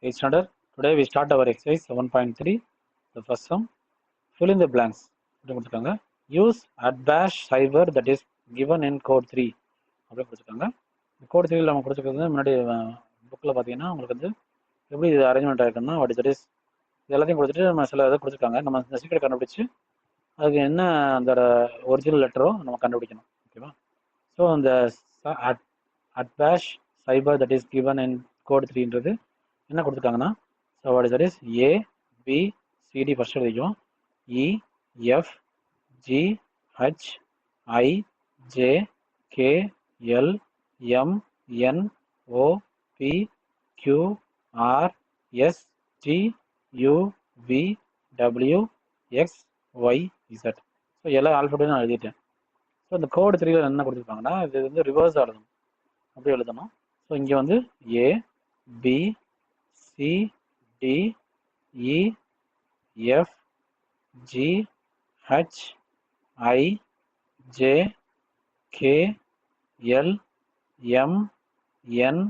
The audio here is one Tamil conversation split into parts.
8th standard. Today we start our exercise 7.3. The first sum. Fill in the blanks. Use at bash cyber that is given in code 3. அப்படி கொடுத்துருக்காங்க. கோட் 3 நம்ம கொடுத்துருக்கிறது முன்னாடி புக்கில் பார்த்தீங்கன்னா உங்களுக்கு வந்து எப்படி இது அரேஞ்ச்மெண்ட் ஆயிருக்குன்னா வாட் இஸ் இஸ் எல்லாத்தையும் கொடுத்துட்டு நம்ம சில இதை கொடுத்துருக்காங்க. நம்ம இந்த சீக்கிரம் கண்டுபிடிச்சு அதுக்கு என்ன அந்த ஒரிஜினல் லெட்டரோ நம்ம கண்டுபிடிக்கணும். ஓகேவா? ஸோ அந்த at bash cipher that is given in code 3ன்றது என்ன கொடுத்துருக்காங்கன்னா, so what is that is A B CD first எழுதிக்கும், E F G H I J K L M N O P Q R S T U V W X Y Z. So எல்லா ஆல்ஃபபெட்டும் நான் எழுதிட்டேன். ஸோ இந்த கோடு 3ல என்ன கொடுத்துருக்காங்கன்னா, இது வந்து ரிவர்ஸ் எழுதணும், அப்படி எழுதணும். ஸோ இங்கே வந்து A B C D E F G H I J K L M N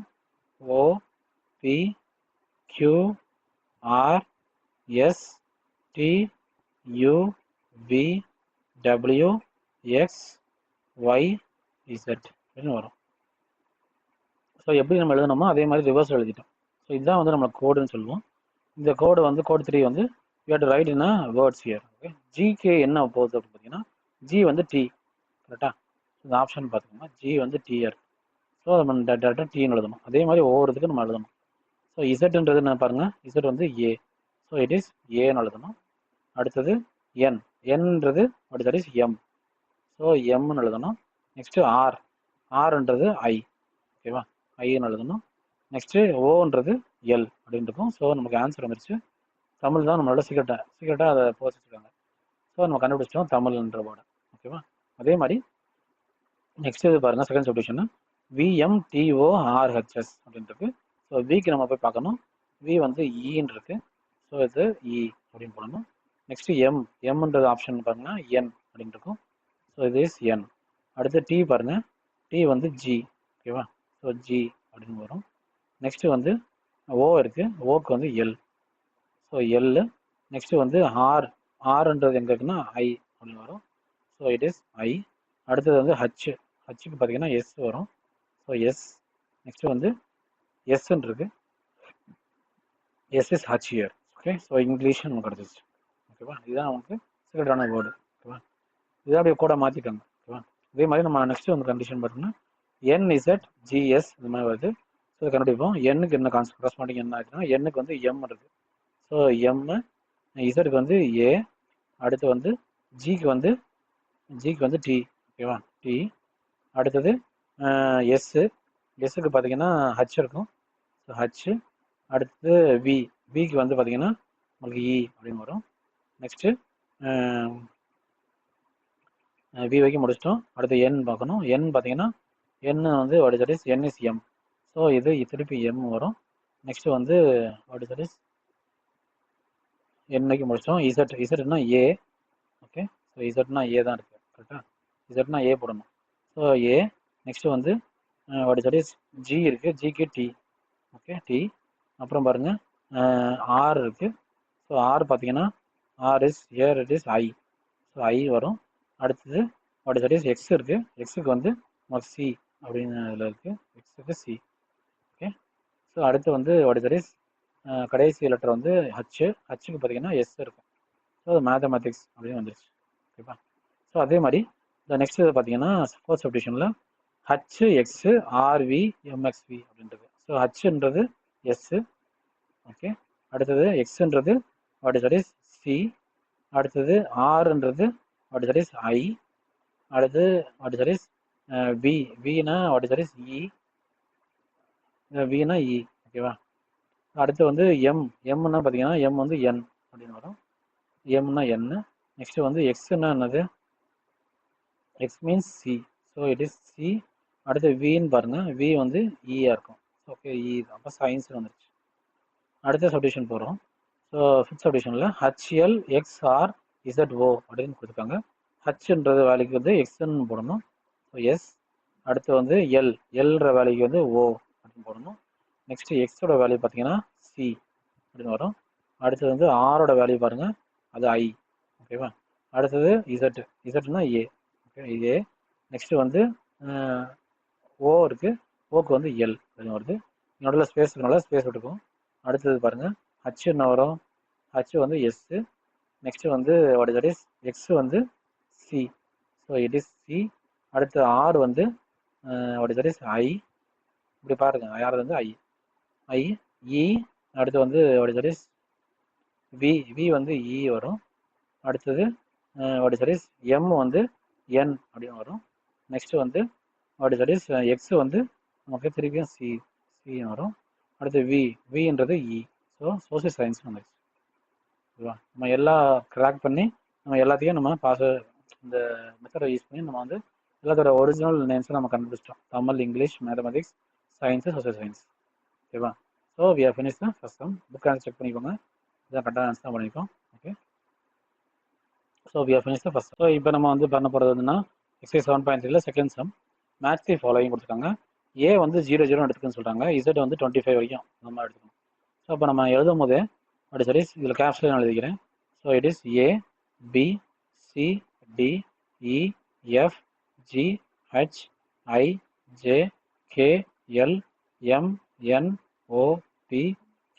O P Q R S T U V W X Y Z அப்படின்னு வரும். ஸோ எப்படி நம்ம எழுதணுமோ அதே மாதிரி ரிவர்ஸ் எழுதிட்டோம். ஸோ இதுதான் வந்து நம்ம கோடுன்னு சொல்லுவோம். இந்த கோடு வந்து கோட் 3 வந்து you have to write in words here. Okay, ஜிக்கு என்ன போகுது அப்படின்னு பார்த்தீங்கன்னா, ஜி வந்து டி, கரெக்டாக? இந்த ஆப்ஷன் பார்த்துக்கோங்க, ஜி வந்து டிஆர். ஸோ நம்ம டேரெக்டாக டீன்னு எழுதணும். அதே மாதிரி ஒவ்வொருத்துக்கும் நம்ம எழுதணும். ஸோ இசட்ன்றது என்ன பாருங்க, இசட் வந்து ஏ, ஸோ இட் இஸ் ஏன்னு எழுதணும். அடுத்தது என், என்ன்றது what that is M, so எம்னு எழுதணும். நெக்ஸ்ட்டு ஆர், ஆர்ன்றது ஐ, ஓகேவா, ஐன்னு எழுதணும். நெக்ஸ்ட்டு ஓன்றது எல் அப்படின்னு இருக்கும். ஸோ நமக்கு ஆன்சர் வந்துருச்சு. தமிழ் தான் நம்மளோட சீக்கிரட்டாக அதை போஸ்ட் வச்சுருக்காங்க. ஸோ நம்ம கண்டுபிடிச்சிட்டோம் தமிழ்ன்ற வேர்டு. ஓகேவா? அதே மாதிரி நெக்ஸ்ட் இது பாருங்கள், செகண்ட் சப்டிஷன் விஎம்டிஓஆர்ஹெச்எஸ் அப்படின்ட்டு. ஸோ விக்கு நம்ம போய் பார்க்கணும். வி வந்து ஈன்னு இருக்கு. ஸோ இது இ அப்படின்னு போடணும். நெக்ஸ்ட்டு எம், எம்ன்றது ஆப்ஷன் பாருங்கன்னா என் அப்படின்னு இருக்கும். ஸோ இது இஸ் என். அடுத்து டி பாருங்கள், டி வந்து ஜி, ஓகேவா? ஸோ ஜி அப்படின்னு வரும். நெக்ஸ்ட்டு வந்து ஓ இருக்குது, ஓக்கு வந்து எல், ஸோ எல். நெக்ஸ்ட்டு வந்து ஆர், ஆர்ன்றது எங்கே இருக்குன்னா ஐ அப்படின்னு வரும். ஸோ இட் இஸ் ஐ. அடுத்தது வந்து ஹச், ஹச்சுக்கு பார்த்தீங்கன்னா எஸ் வரும். So S. நெக்ஸ்ட்டு வந்து எஸ்ன்னு இருக்கு, S is H here. Okay, so English நமக்கு கிடச்சிச்சு. ஓகேவா? இதுதான் நமக்கு சீக்கிரட்டான வேர்டு. ஓகேவா? இதான் அப்படியே கூட மாற்றிக்கோங்க. ஓகேவா? இதே மாதிரி நம்ம நெக்ஸ்ட்டு வந்து கண்டிஷன் பார்த்தோம்னா என் இசட் ஜிஎஸ் இந்த மாதிரி வருது. ஸோ இதை கண்டுபிடிப்போம். எண்ணுக்கு என்ன கரஸ்பாண்டிங் என்ன ஆச்சுன்னா, எண்ணுக்கு வந்து எம் இருக்குது. ஸோ எம், இசட்டுக்கு வந்து ஏ, அடுத்து வந்து ஜிக்கு வந்து டி, ஓகேவா, டி. அடுத்தது எஸ்ஸு, எஸ்ஸுக்கு பார்த்தீங்கன்னா ஹச் இருக்கும். ஸோ ஹச்சு. அடுத்தது வி, விக்கு வந்து பார்த்தீங்கன்னா உங்களுக்கு இ அப்படின்னு வரும். நெக்ஸ்ட்டு வி வரைக்கும் முடிச்சிட்டோம். அடுத்து என் பார்க்கணும். என் பார்த்தீங்கன்னா என் வந்து what is that is N is M. So இது திருப்பி எம் வரும். நெக்ஸ்ட்டு வந்து வாட் இஸ் தட் இஸ் என்னைக்கு முடிச்சிட்டோம். இசட், இசட்னா ஏ. ஓகே, ஸோ இசட்னா ஏ தான் இருக்குது, கரெக்டாக? இசட்னா ஏ போடணும். So A. நெக்ஸ்ட்டு வந்து what is that is G இருக்குது, ஜிக்கு டி, ஓகே, டி. அப்புறம் பாருங்கள் ஆர் இருக்குது. ஸோ ஆர் பார்த்தீங்கன்னா R is air, it is I, so I வரும். அடுத்தது what is that is X இருக்குது, எக்ஸுக்கு வந்து சி அப்படின்னு இதில் இருக்குது, எக்ஸுக்கு சி. ஓகே, ஸோ அடுத்து வந்து வாட் இஸ் தட் இஸ் கடைசி லெட்டர் வந்து ஹச்சு, ஹச்சுக்கு பார்த்தீங்கன்னா எஸ் இருக்கும். ஸோ அது மேத்தமேட்டிக்ஸ் அப்படின்னு வந்துருச்சு. ஓகேப்பா? ஸோ அதே மாதிரி இந்த நெக்ஸ்ட் இதை பார்த்தீங்கன்னா ஃபோர்த் சப்டிஷனில் ஹச்சு எக்ஸு ஆர்வி எம்எக்ஸ்வி அப்படின்றது. ஸோ ஹச்சுன்றது எஸ்ஸு, ஓகே. அடுத்தது எக்ஸுன்றது what is that is C. அடுத்தது ஆர்ன்றது what is that is I. அடுத்து what is that is V, வினா what is that is E, வினா இ, ஓகேவா? அடுத்து வந்து எம், எம்னா பார்த்தீங்கன்னா எம் வந்து என் அப்படின்னு வரும். எம்னா என். நெக்ஸ்ட்டு வந்து எக்ஸ்னா என்னது, X means C, so it is C. அடுத்து வின்னு பாருங்கள், வி வந்து இயாக இருக்கும். ஓகே, இ, அப்போ சயின்ஸ் வந்துருச்சு. அடுத்த சப்டிஷன் போகிறோம். ஸோ ஃபிஃப்த் சப்டிஷனில் ஹச்எல் எக்ஸ்ஆர் இசட்ஓ அப்படின்னு கொடுத்துருக்காங்க. ஹச்ன்றது வேலைக்கு வந்து எக்ஸ்ன்னு போடணும். So S. அடுத்து வந்து எல், எல்ன்ற வேலைக்கு வந்து ஓ அப்படின்னு போடணும். நெக்ஸ்ட்டு எக்ஸோட வேல்யூ பார்த்தீங்கன்னா சி, சி அப்படின்னு வரும். அடுத்தது வந்து ஆரோட வேல்யூ பாருங்கள், அது ஐ. ஓகேவா? அடுத்தது இசட், இசட்னா ஏ. Okay, A. நெக்ஸ்ட் வந்து ஓ இருக்குது, ஓக்கு வந்து எல் அப்படின்னு வருது. நடுவில் ஸ்பேஸ் இருக்கனால ஸ்பேஸ் விட்டுக்கும். அடுத்தது பாருங்கள், ஹச் என்ன வரும், ஹச் வந்து எஸ்ஸு. நெக்ஸ்ட் வந்து what is that is X வந்து C. So it is C. அடுத்து ஆர் வந்து what is that is I. இப்படி பாருங்க, ஆர் வந்து ஐ, ஐ. இ. அடுத்து வந்து what is that is V, V வந்து இ வரும். அடுத்தது what is that is M வந்து என் அப்படின்னு வரும். நெக்ஸ்ட் வந்து what is that is X வந்து நமக்கு திருப்பியும் சி, சி வரும். அடுத்து வி, வின்றது இ. ஸோ சோசியல் சயின்ஸ் வந்துருச்சு. ஓகேவா? நம்ம எல்லாம் கிராக் பண்ணி நம்ம எல்லாத்தையும் நம்ம இந்த மெத்தடை யூஸ் பண்ணி நம்ம வந்து எல்லாத்தோட ஒரிஜினல் நேம்ஸை நம்ம கண்டுபிடிச்சிட்டோம். Tamil, English, mathematics, science, social science. ஓகேவா? ஸோ வி ஆர் ஃபினிஷ் தான் first sum. Book answer check பண்ணிக்கோங்க, இதான் கரெக்டான ஆன்சர் தான் பண்ணியிருக்கோம். Okay, so we are finish தான் ஃபர்ஸ்ட். ஸோ இப்போ நம்ம வந்து பண்ண போகிறது என்னன்னா எக்ஸைஸ் 7.3ல second sum. Match the following கொடுத்துருக்காங்க. ஏ வந்து 0 எடுத்துக்குன்னு சொல்கிறாங்க, இசட் வந்து 25 வரைக்கும் நம்ம எடுத்துக்கணும். ஸோ அப்போ நம்ம எழுதும் போதே அப்படி சரி இதில் கேப்ஸில் நான் எழுதிக்கிறேன். So it is A, B, C, D, E, F, G, H, I, J, K, L, M, N, O, P,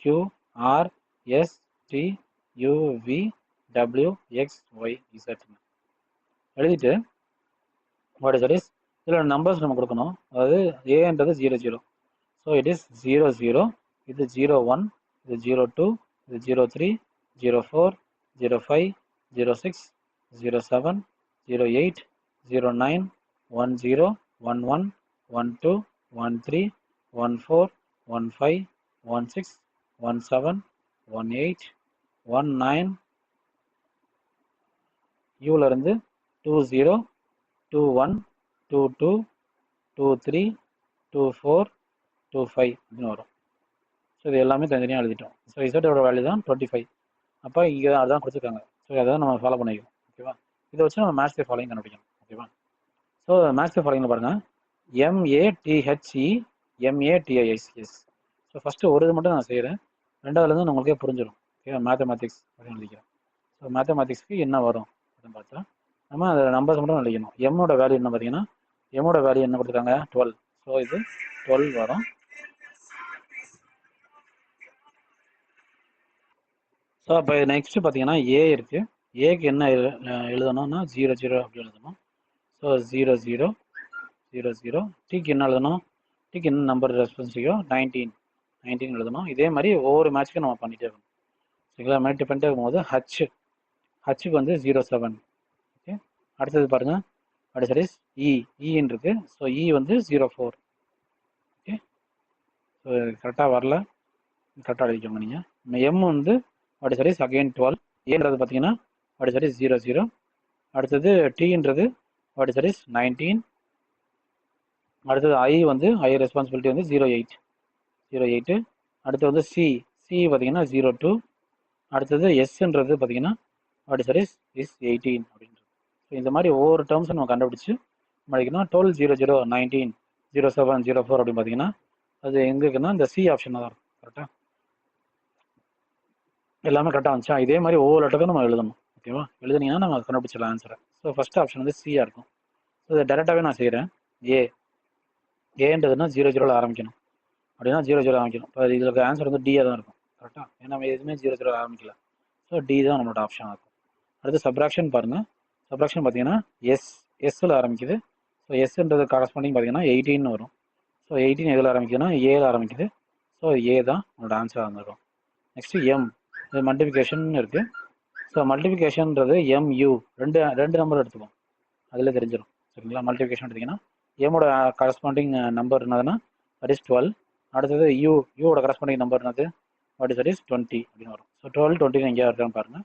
Q, R, S, T, U, V, W, X, Y, Z எழுதிட்டு வாட் இஸ் தட் இஸ் இதில் நம்பர்ஸ் நம்ம கொடுக்கணும். அதாவது ஏன்றது 00. ஸோ இட் இஸ் 00, இது 01, இது 02, இது 03, 04, 05, 06, 07, 08, 09, 10, 11, 12, 13, 14, 15, 16, 17, 18, 19, யூல இருந்து 20, 21, 22, 23, 24, 25 அப்படின்னு வரும். ஸோ இது எல்லாமே தனித்தனியாக எழுதிட்டோம். ஸோ இசட்டோட வேல்யூ தான் 25. அப்போ இங்கே தான் அதுதான் கொடுத்துருக்காங்க. ஸோ அதை நம்ம ஃபாலோ பண்ணிக்கணும். ஓகேவா? இதை வச்சு நம்ம மேட்ச் தி ஃபாலோயிங் கண்டுபிடிக்கணும். ஓகேவா? ஸோ மேட்ச் தி ஃபாலோயிங்கில் பாருங்கள், MATHE, MATISS. ஸோ ஃபஸ்ட்டு ஒரு இது மட்டும் நான் செய்கிறேன், ரெண்டாவதுலேருந்து உங்களுக்கே புரிஞ்சிடும். ஓகேவா? மேத்தமேட்டிக்ஸ் அப்படின்னு எழுதிக்கிறேன். ஸோ மேத்தமேட்டிக்ஸ்க்கு என்ன வரும் அப்படின்னு பார்த்தா நம்ம அதை நம்பர்ஸ் மட்டும் எழுதிக்கணும். எம்மோட வேல்யூ என்ன பார்த்தீங்கன்னா, எம்மோட வேல்யூ என்ன கொடுத்துருக்காங்க, 12. ஸோ இது 12 வரும். ஸோ அப்போ நெக்ஸ்ட் பார்த்தீங்கன்னா ஏ இருக்குது. ஏக்கு என்ன எழுதணும்னா 00 அப்படி எழுதணும். ஸோ 00, 00. டிக்கு என்ன எழுதணும், டிக்கு என்ன நம்பர் ரெஸ்பான்சிவோ 19 எழுதணும். இதே மாதிரி ஒவ்வொரு மேட்ச்சுக்கும் நம்ம பண்ணிகிட்டே இருக்கணும். சரிங்களா? மேட்ச் பண்ணிட்டே இருக்கும்போது ஹச்சுக்கு வந்து 07. ஓகே, அடுத்தது பாருங்கள், அடுத்தது இன்னு இருக்குது. ஸோ இ வந்து 04. ஓகே, ஸோ கரெக்டாக வரல, கரெக்டாக எழுதிக்கோங்க நீங்கள். எம் வந்து what is that is again 12. ஏன்றது பார்த்தீங்கன்னா வாட் இஸ் தட் இஸ் 00. அடுத்தது டீன்றது வாட் இஸ் தட் இஸ் 19. அடுத்தது ஐ வந்து ஐ ரெஸ்பான்சிபிலிட்டி வந்து 08. அடுத்து வந்து சி பார்த்தீங்கன்னா 02. அடுத்தது எஸ்ன்றது பார்த்தீங்கன்னா வாட் இஸ் தட் இஸ் 18 அப்படின்றது. ஸோ இந்த மாதிரி ஒவ்வொரு டேர்ம்ஸும் நம்ம கண்டுபிடிச்சு படிக்கணும். 12, 00, 19, 07, 04 அப்படின்னு பார்த்தீங்கன்னா அது எங்கே இருக்குன்னா இந்த சி ஆப்ஷனாக தான் இருக்கும். கரெக்டாக எல்லாமே கரெக்டாக வந்துச்சா? இதே மாதிரி ஒவ்வொரு லெட்டருக்கும் நம்ம எழுதணும். ஓகேவா? எழுதுனீங்கன்னா நம்ம கண்டுபிடிச்சிடலாம் ஆன்சரை. ஸோ ஃபஸ்ட் ஆப்ஷன் வந்து சியாக இருக்கும். ஸோ இதை டேரெக்டாகவே நான் செய்கிறேன். ஏன்றதுன்னா 00 ஆரம்பிக்கணும். அப்படின்னா 00 ஆரம்பிக்கணும். இப்போ இதில் ஆன்சர் வந்து டியாக தான் இருக்கும். கரெக்டாக? ஏன்னா நம்ம எதுவுமே 00 ஆரம்பிக்கல. ஸோ டி தான் நம்மளோட ஆப்ஷனாக இருக்கும். அடுத்து சப்ராக்ஷன் பாருங்கள். சப்ராக்ஷன் பார்த்தீங்கன்னா எஸ்ஸில் ஆரம்பிக்குது. ஸோ எஸ்ன்றது கரஸ்பாண்டிங் பார்த்தீங்கன்னா 18 வரும். ஸோ 18 எதில் ஆரம்பிக்குதுன்னா ஏல ஆரம்பிக்குது. ஸோ ஏ தான் நம்மளோட ஆன்சராக இருந்திருக்கும். நெக்ஸ்ட்டு எம், இது மல்டிபிகேஷன் இருக்குது. ஸோ மல்டிபிகேஷன்றது எம்யூ, ரெண்டு நம்பர் எடுத்துக்கும், அதில் தெரிஞ்சிடும். சரிங்களா? மல்டிபிகேஷன் எடுத்திங்கன்னா எம்மோட கரஸ்பாண்டிங் நம்பர் என்னதுன்னா தட் இஸ் 12. அடுத்தது யூவோட கரஸ்பாண்டிங் நம்பர் என்னது, வாட் இஸ் தட் இஸ் 20 அப்படின்னு வரும். ஸோ 12, 20 எங்கேயா இருக்கான்னு பாருங்கள்.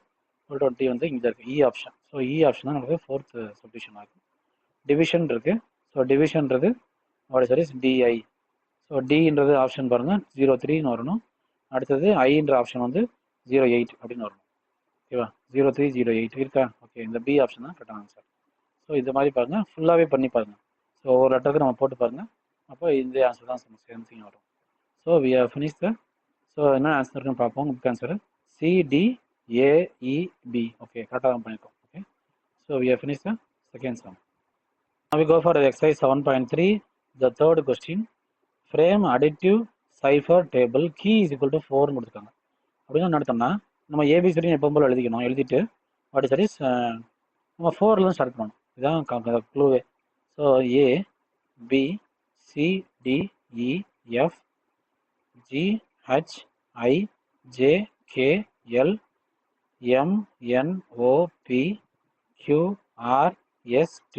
12, 20 வந்து இங்கே இருக்குது, E option. So E option தான் நமக்கு 4th சொல்யூஷன் ஆகும். டிவிஷன் இருக்குது. ஸோ டிவிஷன்றது what is that is DI. So டின்றது ஆப்ஷன் பாருங்கள் 03ன்னு வரணும். அடுத்தது ஐன்ற ஆப்ஷன் வந்து 08 அப்படின்னு வரணும். ஓகேவா? 03, 08 இருக்கா? ஓகே, இந்த பி ஆப்ஷன் தான் கரெக்டான ஆன்சர். ஸோ இந்த மாதிரி பாருங்கள், ஃபுல்லாகவே பண்ணி பாருங்கள். ஸோ ஒவ்வொரு லெட்டருக்கு நம்ம போட்டு பாருங்கள், அப்போ இந்த ஆன்சர் தான் சேம் திங் வரும். So we have finish the so என்ன ஆன்சர் இருக்குன்னு பார்ப்போம். Book answer CDAEB. ஓகே, கரெக்டாக தான் பண்ணியிருக்கோம். Okay, so we have finished the second sum. Now we go for exercise 7.3. The third question. Frame additive cipher table key is equal to 4 கொடுத்துருக்காங்க. அப்படின்னு நடத்தோம்னா நம்ம ஏபிசிடி எப்போ போல எழுதிக்கணும். எழுதிட்டு வாட் இஸ் நம்ம 4ல ஸ்டார்ட் பண்ணணும். இதுதான் க்ளூவே. So A B C D E F G H I J K L M N O P Q R S T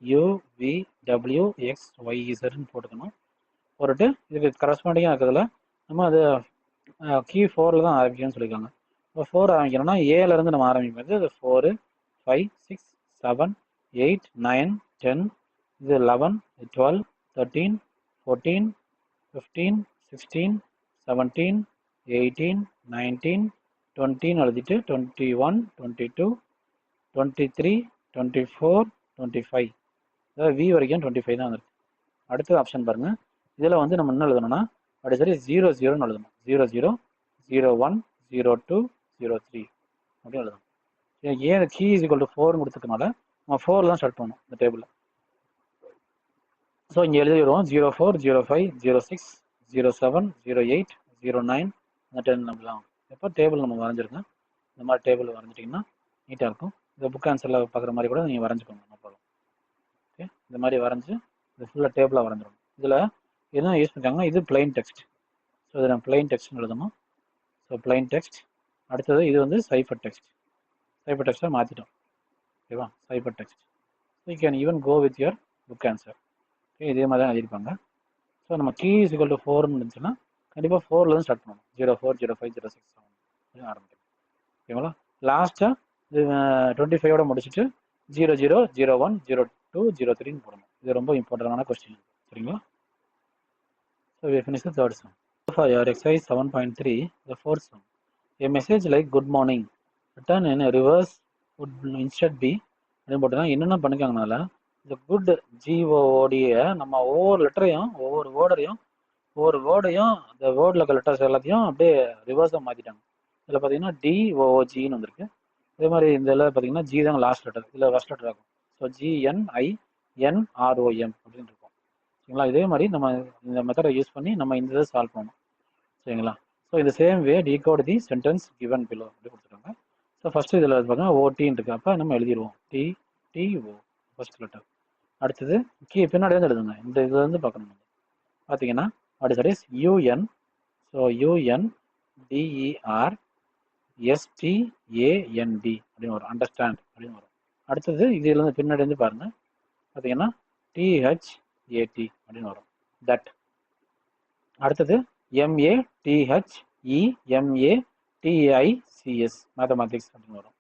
U V W X Y Zன்னு போட்டுக்கணும். போட்டுட்டு இதுக்கு கரஸ்பாண்டிங்காக இருக்கிறதுல நம்ம அது கீ 4ல் தான் ஆரம்பிக்கணும்னு சொல்லியிருக்காங்க. இப்போ 4 ஆரம்பிக்கணும்னா ஏலேருந்து நம்ம ஆரம்பிக்கிறது. அது 4 5 6 7 8 9 10 இது 11 12 13 14 15 16 17 18 19 20 எழுதிட்டு 21 22 23 24 25 அதாவது வி வரைக்கும் 25 தான் இருக்கு. அடுத்த ஆப்ஷன் பாருங்க. இதில் வந்து நம்ம என்ன எழுதணும்னா அப்படி சரி 00 எழுதணும். 00 01 02 03 அப்படின்னு எழுதணும். ஏன் கீ இஸ் ஈக்குவல் டு 4 கொடுத்ததுனால நம்ம 4 தான் ஸ்டார்ட் பண்ணணும் இந்த டேபிளில். ஸோ இங்கே எழுதிடுவோம் 04 05 06 07 08 09 அந்த 10 நம்மலாம். எப்போ டேபிள் நம்ம வரைஞ்சிருக்கோம். இந்த மாதிரி டேபிள் வரைஞ்சிட்டிங்கன்னா நீட்டாக இருக்கும். இந்த புக் ஆன்சரில் பார்க்குற மாதிரி கூட நீங்கள் வரைஞ்சிக்கோங்க. போதும். ஓகே, இந்த மாதிரி வரைஞ்சி இது ஃபுல்லாக டேபிளாக வரைஞ்சிடணும். இதில் என்ன யூஸ் பண்ணிட்டாங்கன்னா இது பிளைன் டெக்ஸ்ட். ஸோ இதை நம்ம பிளைன் டெக்ஸ்ட்னு எழுதணும். So plain text. அடுத்தது இது வந்து சைஃபர் டெக்ஸ்ட். சைஃபர் டெக்ஸ்ட்டாக மாற்றிட்டோம். ஓகேவா, cipher text. So you can even go with your book answer. Okay, இதே மாதிரி தான் எழுதியிருப்பாங்க. ஸோ நம்ம கீ இஸ் ஈக்குவல் டு 4 இருந்துச்சுன்னா கண்டிப்பாக 4லேருந்து ஸ்டார்ட் பண்ணணும். 04 05 06 7 ஆரம்பிக்கணும். ஓகேங்களா, லாஸ்ட்டாக இது 25ஓட முடிச்சுட்டு 00 01 02 03 போடணும். இது ரொம்ப இம்பார்ட்டண்டான கொஸ்டின். சரிங்களா. So we finish the third sum. For your exercise 7.3, the fourth sum. A message like good morning written in reverse would instead be அப்படின்னு போட்டுதான் என்னென்ன பண்ணிக்காங்கனால இந்த குட் ஜிஓஓடியை நம்ம ஒவ்வொரு லெட்டரையும் ஒவ்வொரு வேர்டையும் அந்த வேர்டில் இருக்க லெட்டர்ஸ் எல்லாத்தையும் அப்படியே ரிவர்ஸாக மாற்றிட்டாங்க. இதில் பார்த்தீங்கன்னா டிஓஓஜின்னு வந்திருக்கு. இதே மாதிரி இந்த இதில் பார்த்தீங்கன்னா ஜி தான் லாஸ்ட் லெட்டர், இதில் ஃபர்ஸ்ட் லெட்டர் ஆகும். ஸோ GNINROM அப்படின்னு இருக்கும். சரிங்களா. இதே மாதிரி நம்ம இந்த மெத்தடை யூஸ் பண்ணி நம்ம இந்த இதை சால்வ் பண்ணணும். சரிங்களா. ஸோ இந்த சேம் வே டிகோட் தி சென்டென்ஸ் கிவன் பிலோ அப்படி கொடுத்துருக்காங்க. ஸோ ஃபர்ஸ்ட் இதில் பார்த்தீங்கன்னா ஓடின்னு இருக்கு. அப்போ நம்ம எழுதிடுவோம் TO ஃபர்ஸ்ட் லெட்டர். அடுத்தது பின்னாடி வந்து எழுதுங்க. இந்த இதில் வந்து பார்க்கணும். பார்த்தீங்கன்னா what is UN. So UNDERSTAND அப்படின்னு வரும். அண்டர்ஸ்டாண்ட் அப்படின்னு வரும். அடுத்தது இதுல இருந்து பின்னாடி வந்து பாருங்க. பார்த்தீங்கன்னா THAT அப்படின்னு வரும். தட். அடுத்தது MATHEMATICS மேத்தமேட்டிக்ஸ் அப்படின்னு வரும்.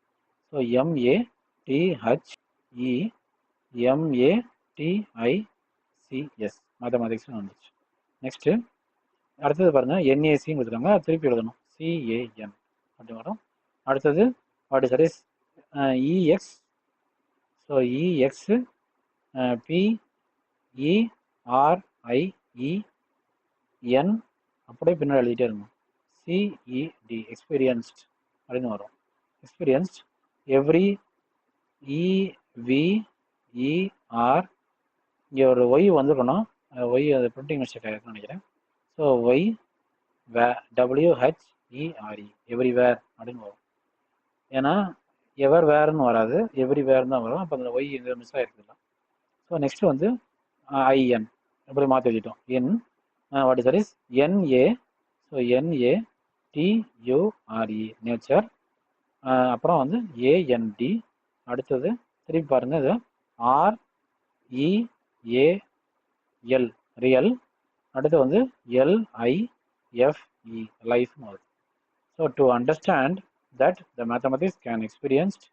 ஸோ MATHEMATICS மேத்தமேட்டிக்ஸ்னு வந்துச்சு. நெக்ஸ்ட்டு அடுத்தது பாருங்க NACன்னு கொடுத்துருக்காங்க. திருப்பி எழுதணும் CAN அப்படின்னு வரும். அடுத்தது what is EX. So EX PERIEN அப்படியே பின்னாடி எழுதிட்டே இருக்கும். CED எக்ஸ்பீரியன்ஸ்ட் அப்படின்னு வரும். Experienced every EVER. இங்கே ஒரு ஒய் வந்துருக்கணும். ஒய் அது பிரிண்டிங் மிஸ்டேக் ஆகிருக்குன்னு நினைக்கிறேன். ஸோ WHERE எவ்ரிவேர் அப்படின்னு வரும். ஏன்னா எவர் வேர்னு வராது, எவ்ரிவேர்னு தான் வரும். அப்போ அந்த ஒய் எங்கே மிஸ் ஆகிருக்குல்ல. ஸோ நெக்ஸ்ட் வந்து IN எப்படி மாற்றி எழுதிட்டோம். What is NA. So NATURE nature. அப்புறம் வந்து AND. அடுத்தது திருப்பி பாருங்க இது REAL ரியல். அடுத்து வந்து LIFE லைஃப்னு வருது. So to understand that the mathematics can experienced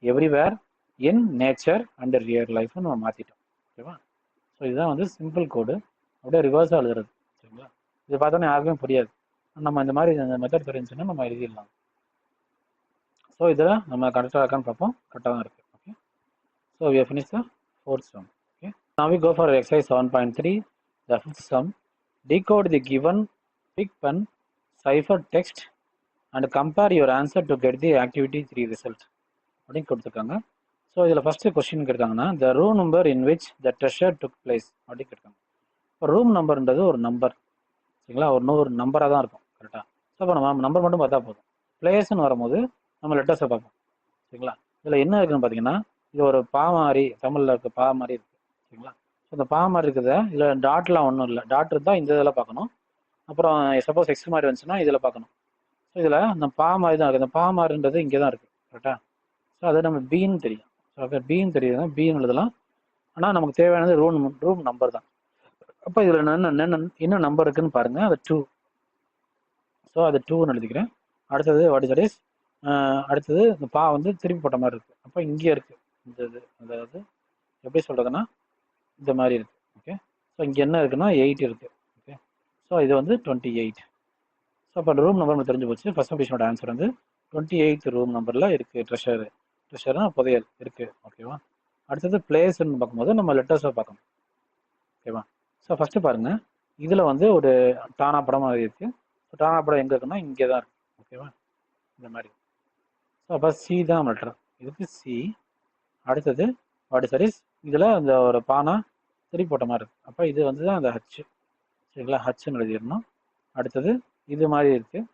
everywhere in nature and real லைஃப்னு நம்ம மாற்றிட்டோம். ஓகேவா. ஸோ இதுதான் வந்து சிம்பிள் கோடு. அப்படியே ரிவர்ஸாக எழுதுறது. சரிங்களா. இது பார்த்தோன்னே யாருக்குமே புரியாது. நம்ம இந்த மாதிரி இந்த மெத்தட் தெரிஞ்சுன்னா நம்ம எழுதிடலாம். ஸோ இதில் நம்ம கரெக்டாக இருக்கான்னு பார்ப்போம். கரெக்டாக தான் இருக்குது. Okay. So we have finished the fourth sum. Okay. Now we go for exercise 7.3, the fifth sum. Decode the given pick pen cipher text and compare your answer to get the activity 3 result அப்படின்னு கொடுத்துருக்காங்க. ஸோ இதில் ஃபஸ்ட்டு கொஸ்டின் கேட்காங்கன்னா the room number in which the treasure took place அப்படின்னு கேட்காங்க. இப்போ ரூம் நம்பர்ன்றது ஒரு நம்பர், சரிங்களா, ஒரு நம்பராக தான் இருக்கும், கரெக்டாக. ஸோ இப்போ நம்ம நம்பர் மட்டும் பார்த்தா போதும். பிளேஸ்ன்னு வரும்போது நம்ம லெட்டர்ஸை பார்ப்போம், சரிங்களா. இதில் என்ன இருக்குன்னு பார்த்தீங்கன்னா இது ஒரு பா மாதிரி, தமிழில் இருக்க பா மாதிரி இருக்குது, சரிங்களா. ஸோ இந்த பா மாதிரி இருக்குது, இதில் டாட்லாம் ஒன்றும் இல்லை, டாட் இருந்தால் இந்த இதில் பார்க்கணும். அப்புறம் சப்போஸ் எக்ஸ் மாதிரி வந்துச்சுன்னா இதில் பார்க்கணும். ஸோ இதில் இந்த பா மாதிரி தான் இருக்குது, இந்த பா மாதிரின்றது இங்கே தான் இருக்குது, கரெக்டாக. ஸோ அது நம்ம பின்னு தெரியும். ஸோ அப்போ பின்னு தெரியுதுன்னா பின்னு எழுதலாம். ஆனால் நமக்கு தேவையானது ரூம் நம்பர் தான். அப்போ இதில் என்ன நம்பர் இருக்குன்னு பாருங்கள், அது 2. ஸோ அது 2ன்னு எழுதிக்கிறேன். அடுத்தது வாட் இஸ் தட் இஸ், அடுத்தது இந்த பா வந்து திருப்பி போட்ட மாதிரி இருக்குது. அப்போ இங்கே இருக்குது இந்த இது, அதாவது எப்படி சொல்கிறதுன்னா இந்த மாதிரி இருக்குது. ஓகே, ஸோ இங்கே என்ன இருக்குன்னா 8 இருக்குது. ஓகே, ஸோ இது வந்து 28. ஸோ அப்போ ரூம் நம்பர் நமக்கு தெரிஞ்சு போச்சு. ஃபர்ஸ்ட் கொஸ்டினோட ஆன்சர் வந்து 28th ரூம் நம்பரில் இருக்குது ட்ரெஷர்னா புதையல் இருக்குது. ஓகேவா. அடுத்தது பிளேஸ்ன்னு பார்க்கும்போது நம்ம லெட்டர்ஸை பார்க்கணும், ஓகேவா. ஸோ ஃபஸ்ட்டு பாருங்கள், இதில் வந்து ஒரு டானா படம் மாதிரி இருக்குது. ஸோ டானா படம் எங்கே இருக்குன்னா இங்கே தான் இருக்குது, ஓகேவா, இந்த மாதிரி. ஸோ அப்போ சி தான் லெட்டர், இதுக்கு சி. அடுத்தது வாட் இஸ் தட் இஸ், இதில் அந்த ஒரு பானா திருப்பி போட்ட மாதிரி இருக்குது. அப்போ இது வந்து தான் அந்த ஹச், சரிங்களா, ஹச்ன்னு எழுதிடணும். அடுத்தது இது மாதிரி இருக்குது.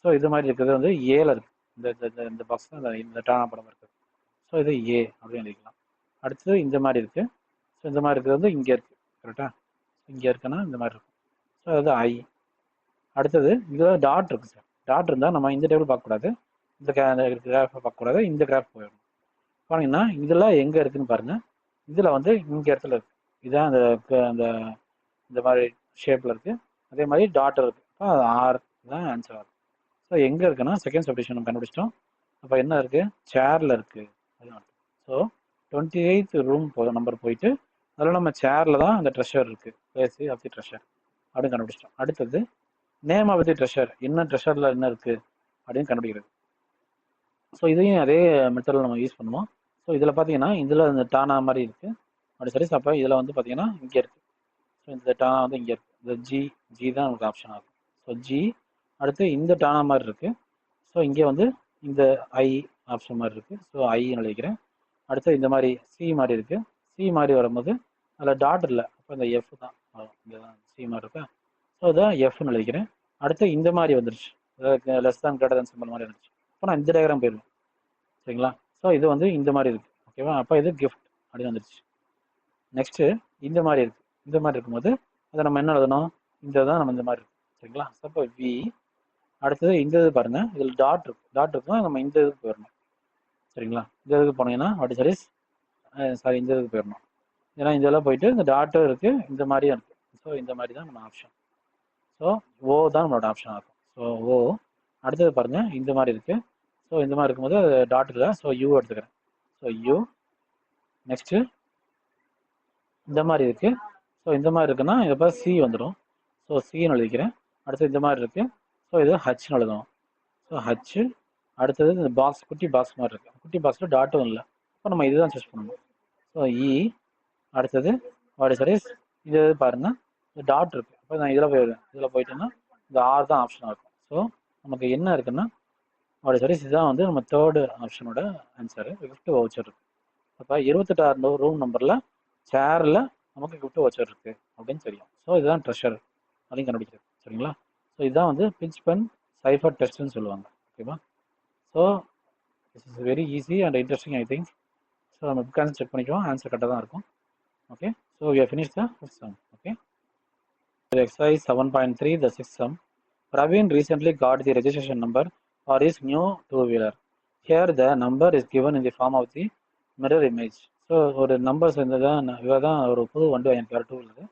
ஸோ இது மாதிரி இருக்கிறது வந்து ஏல இருக்குது, இந்த பாக்ஸ் தான் இந்த டானா படம் இருக்குது. ஸோ இது ஏ அப்படின்னு எழுதிக்கலாம். அடுத்தது இந்த மாதிரி இருக்குது. ஸோ இந்த மாதிரி இருக்கிறது வந்து இங்கே இருக்குது, கரெக்டாக. இங்கே இருக்குன்னா இந்த மாதிரி இருக்கும். ஸோ அது ஐ. அடுத்தது இதில் டாட் இருக்குது சார். டாட் இருந்தால் நம்ம இந்த டேபிள் பார்க்கக்கூடாது, இந்த கிராஃபை பார்க்கக்கூடாது, இந்த கிராஃப் போயிடணும். பாருங்கன்னா இதெல்லாம் எங்கே இருக்குதுன்னு பாருங்கள். இதில் வந்து இங்கே இடத்துல இருக்குது, இதுதான் அந்த இந்த மாதிரி ஷேப்பில் இருக்குது. அதே மாதிரி டாட் இருக்குது. அப்போ அது ஆர் தான் ஆன்சர் ஆகும். ஸோ எங்கே இருக்குன்னா செகண்ட் சப்டிஷன் நம்ம கண்டுபிடிச்சிட்டோம். அப்போ என்ன இருக்குது, சேரில் இருக்குது. ஸோ 28th ரூம் நம்பர் போயிட்டு அதில் நம்ம சேரில் தான் அந்த ட்ரெஷர் இருக்குது, பிளேஸ் ஆஃப் தி ட்ரெஷர் அப்படின்னு கண்டுபிடிச்சிட்டோம். அடுத்தது நேம் ஆஃப் தி ட்ரெஷர், என்ன ட்ரெஷரில் என்ன இருக்குது அப்படின்னு கண்டுபிடிக்கிறது. ஸோ இதையும் அதே மெத்தடில் நம்ம யூஸ் பண்ணுவோம். ஸோ இதில் பார்த்தீங்கன்னா இதில் இந்த டானா மாதிரி இருக்குது, அப்படி சரி. அப்போ இதில் வந்து பார்த்தீங்கன்னா இங்கே இருக்குது. ஸோ இந்த டானா வந்து இங்கே இருக்குது, இந்த ஜி தான் நமக்கு ஆப்ஷன் ஆகும். So G. அடுத்து இந்த டானா மாதிரி இருக்குது. ஸோ இங்கே வந்து இந்த ஐ ஆப்ஷன் மாதிரி இருக்குது. ஸோ ஐன்னு எழுதிக்கிறேன். அடுத்து இந்த மாதிரி சி மாதிரி இருக்குது. சி மாதிரி வரும்போது அதில் டாட் இல்லை, அப்போ இந்த எஃப் தான் வரும். இங்கே தான் சி மாதிரி இருக்கா. ஸோ இதான் எஃப்னு எழுதிக்கிறேன். அடுத்து இந்த மாதிரி வந்துருச்சு, அதாவது லெஸ் தான் கிரேட்டர் தான் சிம்பிள் மாதிரி வந்துருச்சு. அப்போ நான் இந்த டயக்ராம் போயிடுவேன், சரிங்களா. ஸோ இது வந்து இந்த மாதிரி இருக்குது, ஓகேவா. அப்போ இது கிஃப்ட் அப்படின்னு வந்துருச்சு. நெக்ஸ்ட்டு இந்த மாதிரி இருக்குது. இந்த மாதிரி இருக்கும்போது அதை நம்ம என்ன எழுதணும், இந்த தான் நம்ம இந்த மாதிரி இருக்கும், சரிங்களா. ஸோ அப்போ வி. அடுத்தது இந்த இது பாருங்கள், இதில் டாட் இருக்கு. டாட் இருக்குன்னா நம்ம இந்த இதுக்கு போயிடணும், சரிங்களா. இந்த இதுக்கு போனீங்கன்னா what is that is, sorry, இந்த இதுக்கு போயிடணும். ஏன்னா இதெல்லாம் போயிட்டு இந்த டாட்டும் இருக்குது, இந்த மாதிரியும் இருக்குது. ஸோ இந்த மாதிரி தான் நம்ம ஆப்ஷன். ஸோ ஓ தான் நம்மளோட ஆப்ஷன் ஆகும். ஸோ ஓ. அடுத்தது பாருங்கள் இந்த மாதிரி இருக்குது. ஸோ இந்த மாதிரி இருக்கும்போது டாட் இல்லை, ஸோ யூ எடுத்துக்கிறேன். So you. நெக்ஸ்ட்டு இந்த மாதிரி இருக்குது. ஸோ இந்த மாதிரி இருக்குன்னா இப்போ சி வந்துடும். ஸோ சின்னு எழுதிக்கிறேன். அடுத்து இந்த மாதிரி இருக்குது. ஸோ இது ஹச்னு எழுதணும். ஸோ ஹச்சு. அடுத்தது இந்த பாக்ஸ், குட்டி பாக்ஸ் மாதிரி இருக்குது. குட்டி பாக்ஸில் டாட்டும் இல்லை, இப்போ நம்ம இதுதான் சூஸ் பண்ணணும். ஸோ இ. அடுத்தது வாட் இஸ் தட் இஸ், இது பாருங்கள் இந்த டாட் இருக்குது. அப்போ நான் இதில் போயிடுவேன். இதில் போயிட்டேன்னா இந்த ஆர் தான் ஆப்ஷனாக இருக்கும். ஸோ நமக்கு என்ன இருக்குன்னா வாட் இஸ் தட் இஸ், இதுதான் வந்து நம்ம தேர்டு ஆப்ஷனோட ஆன்சரு, கிஃப்ட் வவுச்சர் இருக்குது. அப்போ 28 ரூம் நம்பரில் சேரில் நமக்கு கிஃப்ட் வவுச்சர் இருக்குது அப்படின்னு தெரியும். ஸோ இதுதான் ட்ரெஷர் அப்படின்னு கண்டுபிடிக்கிறது, சரிங்களா. ஸோ இதுதான் வந்து பிஞ்ச் பென் சைஃபர் டெஸ்ட்னு சொல்லுவாங்க, ஓகேவா. So this is very easy and interesting I think. So நம்ம புக் ஆன்சர் செக் பண்ணிக்குவோம், ஆன்சர் கரெக்டாக தான் இருக்கும். Okay, so we have finished the first sum. Okay, exercise 7.3, the sixth sum. Praveen recently got the registration number for his new two-wheeler. Here the number is given in the form of the mirror image. So ஒரு நம்பர்ஸ் இருந்தது தான், இவர் தான் ஒரு புது வண்டி வாங்கியிருக்காரு, டூ வீலரு.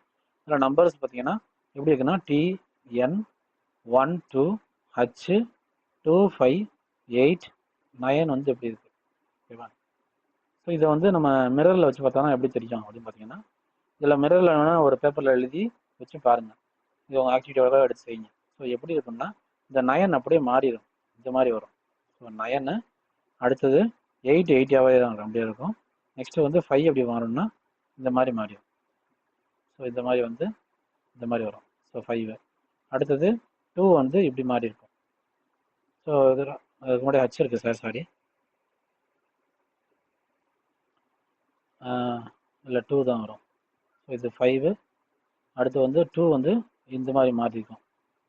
இதில் நம்பர்ஸ் பார்த்தீங்கன்னா எப்படி இருக்குன்னா TN12H2589 வந்து எப்படி இருக்குது, ஓகேவா. ஸோ இதை வந்து நம்ம மிரரில் வச்சு பார்த்தோன்னா எப்படி தெரியும் அப்படின்னு பார்த்தீங்கன்னா, இதில் மிரரில் வேணால் ஒரு பேப்பரில் எழுதி வச்சு பாருங்கள், இது உங்கள் ஆக்டிவிட்டியோட எடுத்து செய்யுங்க. ஸோ எப்படி இருக்குன்னா இந்த 9 அப்படியே மாறிடும், இந்த மாதிரி வரும். ஸோ 9. அடுத்தது 8 8ஆகவே தான் அப்படியே இருக்கும். நெக்ஸ்ட்டு வந்து 5 எப்படி மாறும்னா இந்த மாதிரி மாறிடும். ஸோ இந்த மாதிரி வந்து இந்த மாதிரி வரும். ஸோ 5. அடுத்தது 2 வந்து இப்படி மாறி இருக்கும். ஸோ இது அதுக்கு முன்னாடி ஹச் இருக்குது சார், சாரி, இல்லை 2 தான் வரும். ஸோ இது 5. அடுத்து வந்து 2 வந்து இந்த மாதிரி மாறி இருக்கும்.